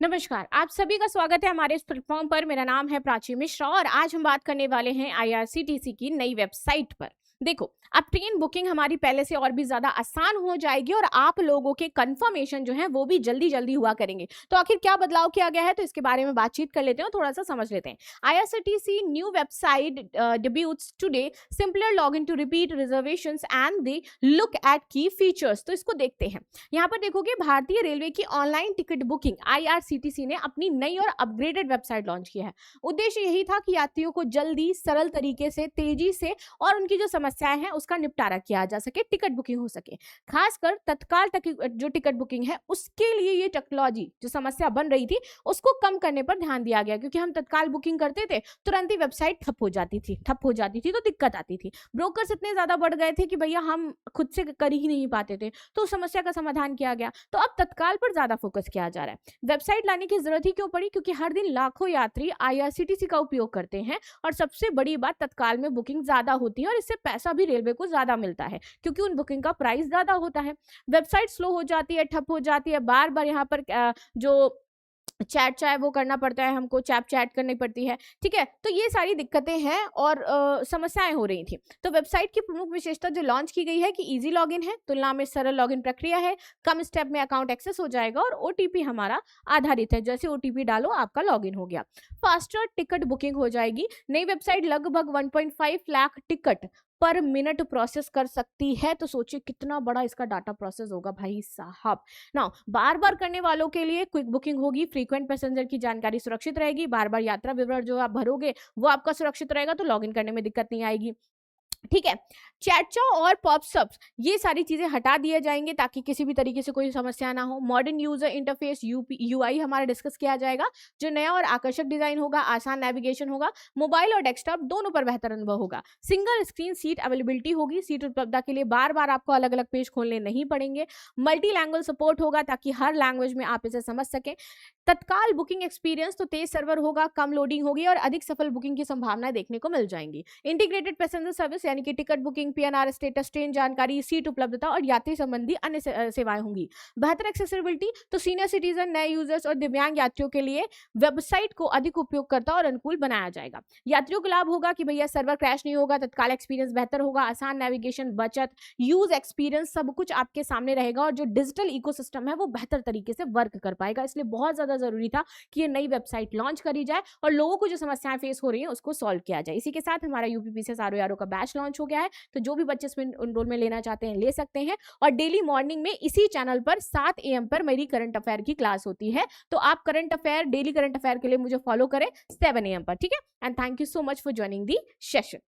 नमस्कार, आप सभी का स्वागत है हमारे इस प्लेटफॉर्म पर। मेरा नाम है प्राची मिश्रा और आज हम बात करने वाले हैं आईआरसीटीसी की नई वेबसाइट पर। देखो, अब ट्रेन बुकिंग हमारी पहले से और भी ज्यादा आसान हो जाएगी और आप लोगों के कंफर्मेशन जो है वो भी जल्दी जल्दी हुआ करेंगे। तो आखिर क्या बदलाव किया गया है, तो इसके बारे में बातचीत कर लेते हैं और थोड़ा सा समझ लेते हैं। IRCTC new website debuts today, simpler login to repeat reservations and they look at key features. तो इसको देखते हैं। यहाँ पर देखोगे, भारतीय रेलवे की ऑनलाइन टिकट बुकिंग आईआरसीटीसी ने अपनी नई और अपग्रेडेड वेबसाइट लॉन्च की है। उद्देश्य यही था कि यात्रियों को जल्दी, सरल तरीके से, तेजी से और उनकी जो समस्याएं हैं उसका निपटारा किया जा सके, टिकट बुकिंग हो सके। खासकर तत्काल तक जो टिकट बुकिंग है उसके लिए ये टेक्नोलॉजी जो समस्या बन रही थी उसको कम करने पर ध्यान दिया गया, क्योंकि हम तत्काल बुकिंग करते थे, तुरंत ही वेबसाइट ठप हो जाती थी तो दिक्कत आती थी। ब्रोकर्स इतने ज्यादा बढ़ गए थे कि भैया हम खुद से कर ही नहीं पाते थे, तो उस समस्या का समाधान किया गया। तो अब तत्काल पर ज्यादा फोकस किया जा रहा है। वेबसाइट लाने की जरूरत ही क्यों पड़ी? क्योंकि हर दिन लाखों यात्री आईआरसीटीसी का उपयोग करते हैं और सबसे बड़ी बात, तत्काल में बुकिंग ज्यादा होती है और इससे पैसा भी रेलवे को ज्यादा मिलता है, क्योंकि उन बुकिंग का प्राइस ज्यादा होता है। वेबसाइट स्लो हो जाती है, ठप हो जाती है, बार बार यहाँ पर जो चैट चाहे वो करना पड़ता है, हमको चैट करनी पड़ती है। ठीक है, तो ये सारी दिक्कतें हैं और समस्याएं हो रही थी। तो वेबसाइट की प्रमुख विशेषता जो लॉन्च की गई है कि इजी लॉगिन है, तुलना में सरल लॉगिन प्रक्रिया है, कम स्टेप में अकाउंट एक्सेस हो जाएगा और ओटीपी हमारा आधारित है। जैसे ओटीपी डालो आपका लॉगिन हो गया। फास्टर टिकट बुकिंग हो जाएगी। नई वेबसाइट लगभग 1.5 लाख टिकट पर मिनट प्रोसेस कर सकती है। तो सोचिए कितना बड़ा इसका डाटा प्रोसेस होगा भाई साहब। ना बार बार करने वालों के लिए क्विक बुकिंग होगी। फ्रीक्वेंट पैसेंजर की जानकारी सुरक्षित रहेगी। बार बार यात्रा विवरण जो आप भरोगे वो आपका सुरक्षित रहेगा, तो लॉगिन करने में दिक्कत नहीं आएगी। ठीक है, चैटचा और पॉप्सअप्स ये सारी चीजें हटा दिए जाएंगे ताकि किसी भी तरीके से कोई समस्या ना हो। मॉडर्न यूजर इंटरफेस यूआई हमारा डिस्कस किया जाएगा, जो नया और आकर्षक डिजाइन होगा। आसान नेविगेशन होगा। मोबाइल और डेस्कटॉप दोनों पर बेहतर अनुभव होगा। सिंगल स्क्रीन सीट अवेलेबिलिटी होगी। सीट उपलब्धता के लिए बार बार आपको अलग अलग पेज खोलने नहीं पड़ेंगे। मल्टी लैंग्वेज सपोर्ट होगा ताकि हर लैंग्वेज में आप इसे समझ सकें। तत्काल बुकिंग एक्सपीरियंस तो तेज सर्वर होगा, कम लोडिंग होगी और अधिक सफल बुकिंग की संभावनाएं देखने को मिल जाएंगी। इंटीग्रेटेड पैसेंजर सर्विस यानी कि ticket booking, PNR status, train जानकारी, सीट उपलब्धता और यात्री संबंधी अन्य सेवाएं होंगी। बेहतर एक्सेसिबिलिटी तो सीनियर सिटीजन, नए यूजर्स और दिव्यांग यात्रियों के लिए वेबसाइट को अधिक उपयोगकर्ता और अनुकूल बनाया जाएगा। यात्रियों को लाभ होगा कि भैया सर्वर क्रैश नहीं होगा, तत्काल एक्सपीरियंस बेहतर होगा, आसान नेविगेशन, बचत, यूज एक्सपीरियंस सब कुछ आपके सामने रहेगा और जो डिजिटल इकोसिस्टम है वो बेहतर तरीके से वर्क कर पाएगा। इसलिए बहुत ज्यादा जरूरी था कि ये नई वेबसाइट लॉन्च करी जाए और लोगों को जो समस्याएं फेस हो रही हैं उसको सॉल्व किया जाए। इसी के साथ हमारा यूपीपीसीएस आरओ का बैच लॉन्च हो गया है, तो जो भी बच्चे इसमें एनरोलमेंट लेना चाहते हैं ले सकते हैं। और डेली मॉर्निंग में इसी चैनल पर 7 AM पर मेरी करंट अफेयर की क्लास होती है, तो आप current affair, daily current affair के लिए मुझे फॉलो करें 7 AM पर। ठीक है, and thank you so much for joining the session.